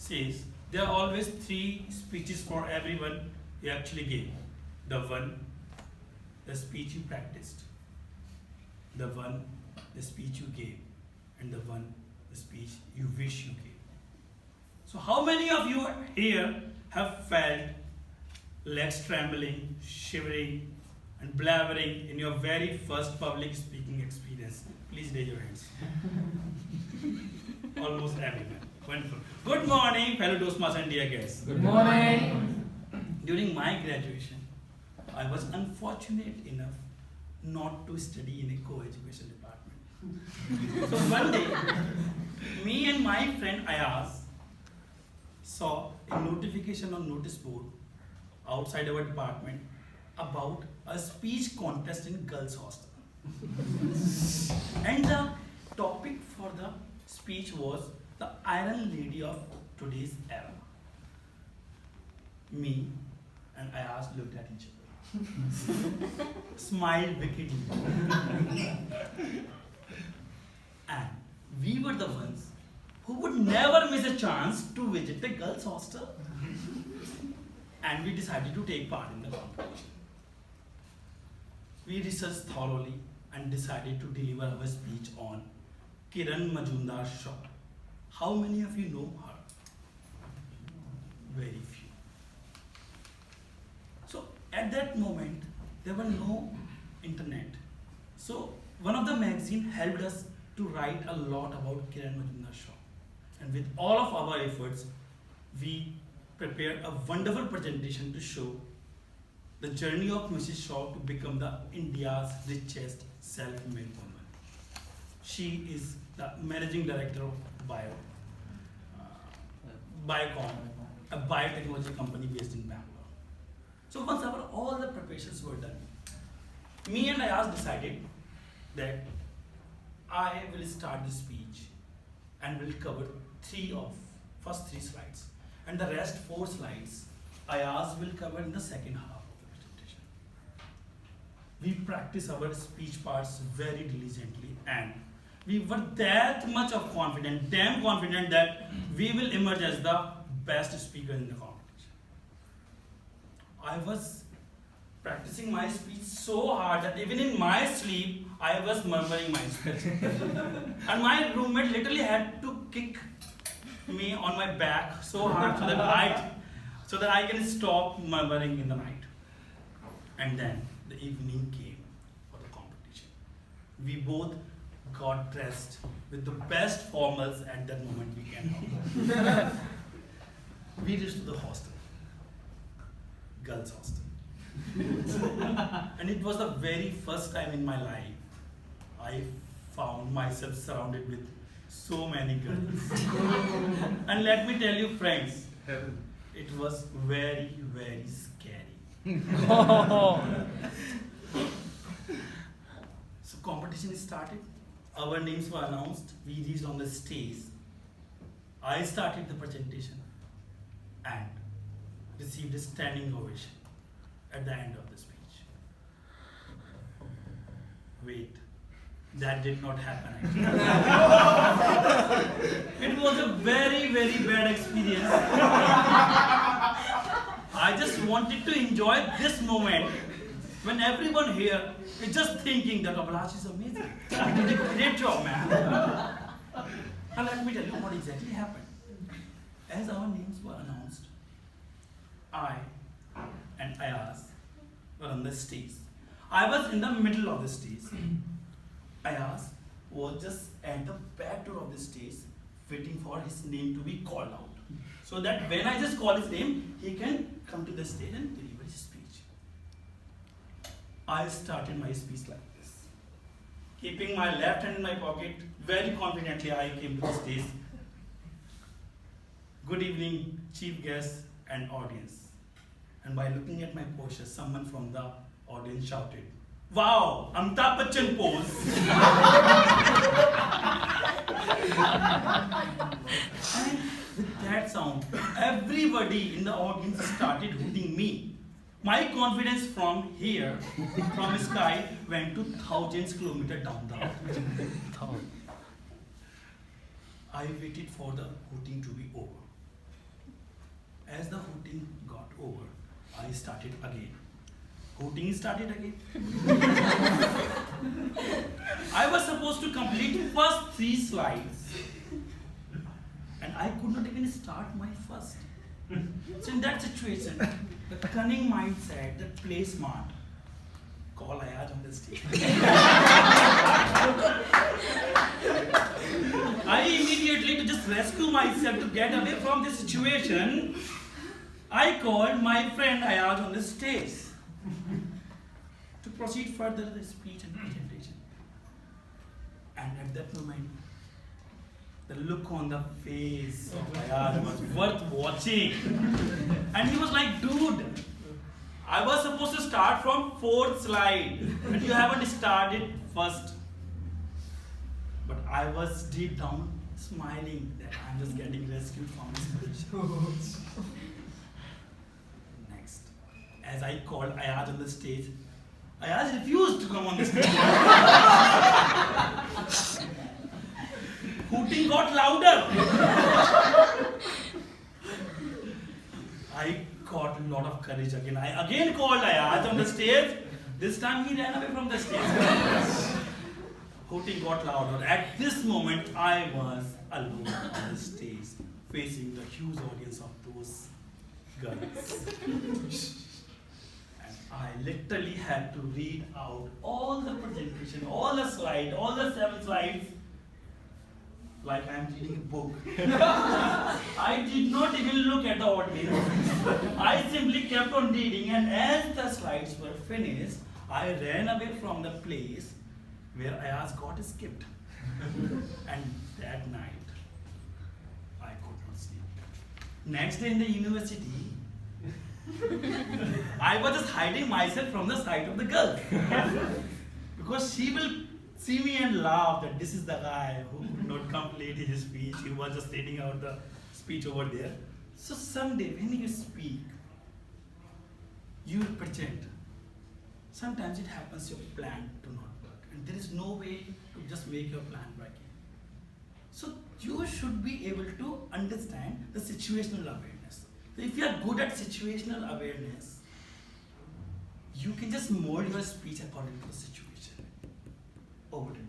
says there are always three speeches for everyone you actually gave. The one, the speech you practiced. The one, the speech you gave. And the one, the speech you wish you gave. So how many of you here have felt legs trembling, shivering, and blabbering in your very first public speaking experience? Please raise your hands. Almost everyone. Wonderful. Good morning, fellow Toastmasters and dear guests. Good morning. During my graduation, I was unfortunate enough not to study in a co-education department. So one day, me and my friend Ayaz saw a notification on notice board outside our department about a speech contest in Girls Hostel. And the topic for the speech was the Iron Lady of today's era. Me and Ayaz looked at each other, smiled wickedly, and we were the ones who would never miss a chance to visit the girls' hostel. And we decided to take part in the competition. We researched thoroughly and decided to deliver our speech on Kiran Majumdar's show. How many of you know her? Very few. So at that moment, there were no internet. So one of the magazine helped us to write a lot about Kiran Majumdar's show. And with all of our efforts, we prepared a wonderful presentation to show the journey of Mrs. Shaw to become the India's richest self-made woman. She is the managing director of Biocon, a biotechnology company based in Bangalore. So once all the preparations were done, me and Ayaz decided that I will start the speech and will cover first three slides. And the rest 4 slides, Ayaz will cover in the second half of the presentation. We practice our speech parts very diligently, and we were that much of confident, damn confident, that we will emerge as the best speaker in the competition. I was practicing my speech so hard that even in my sleep, I was murmuring my speech. And my roommate literally had to kick me on my back so hard so that I can stop murmuring in the night. And then the evening came for the competition. We both got dressed with the best formals at that moment we can. We reached to the hostel, girls' hostel. And it was the very first time in my life I found myself surrounded with so many girls. And let me tell you, friends, it was very, very scary. So competition started. Our names were announced. We reached on the stage. I started the presentation and received a standing ovation at the end of the speech. Wait, that did not happen actually. It was a very, very bad experience. I just wanted to enjoy this moment when everyone here is just thinking that Abhilash is amazing. You did a great job, man. And let me tell you what exactly happened. As our names were announced, I and Ayaz were on the stage. I was in the middle of the stage. Ayaz was just at the back door of the stage waiting for his name to be called out. So that when I just call his name, he can come to the stage and deliver his speech. I started my speech like this. Keeping my left hand in my pocket, very confidently I came to the stage. Good evening, chief guests and audience. And by looking at my posture, someone from the audience shouted, "Wow, Amitabh Bachchan pose." And with that sound, everybody in the audience started hooting me. My confidence from here, from sky, went to thousands kilometers down the road. I waited for the hooting to be over. as the hooting got over, I started again. Hooting started again. I was supposed to complete first 3 slides, and I could not even start my first. So in that situation, the cunning mindset that play smart, call Ayaz on the stage. I immediately, to just rescue myself, to get away from this situation, I called my friend Ayaz on the stage to proceed further the speech and presentation. And at that moment, the look on the face of Ayaz was worth watching. And he was like, dude, I was supposed to start from 4th slide, and you haven't started first. But I was deep down smiling that I'm just getting rescued from this situation. Next, as I called Ayaz on the stage, Ayaz refused to come on the stage. Hooting got louder. I got a lot of courage again. I again called Ayaz on the stage. This time he ran away from the stage. Hooting got louder. At this moment, I was alone on the stage, facing the huge audience of those girls. And I literally had to read out all the presentation, all the slides, all the 7 slides, like I'm reading a book. I did not even look at the audience. I simply kept on reading, and as the slides were finished, I ran away from the place where Ayaz got skipped. And that night, I could not sleep. Next day in the university, I was just hiding myself from the sight of the girl. Because she will see me and laugh that this is the guy who could not complete his speech. He was just reading out the speech over there. So someday when you speak, you will present. Sometimes it happens your plan do not work, and there is no way to just make your plan work. So you should be able to understand the situational awareness. So if you are good at situational awareness, you can just mold your speech according to the situation. Over to you.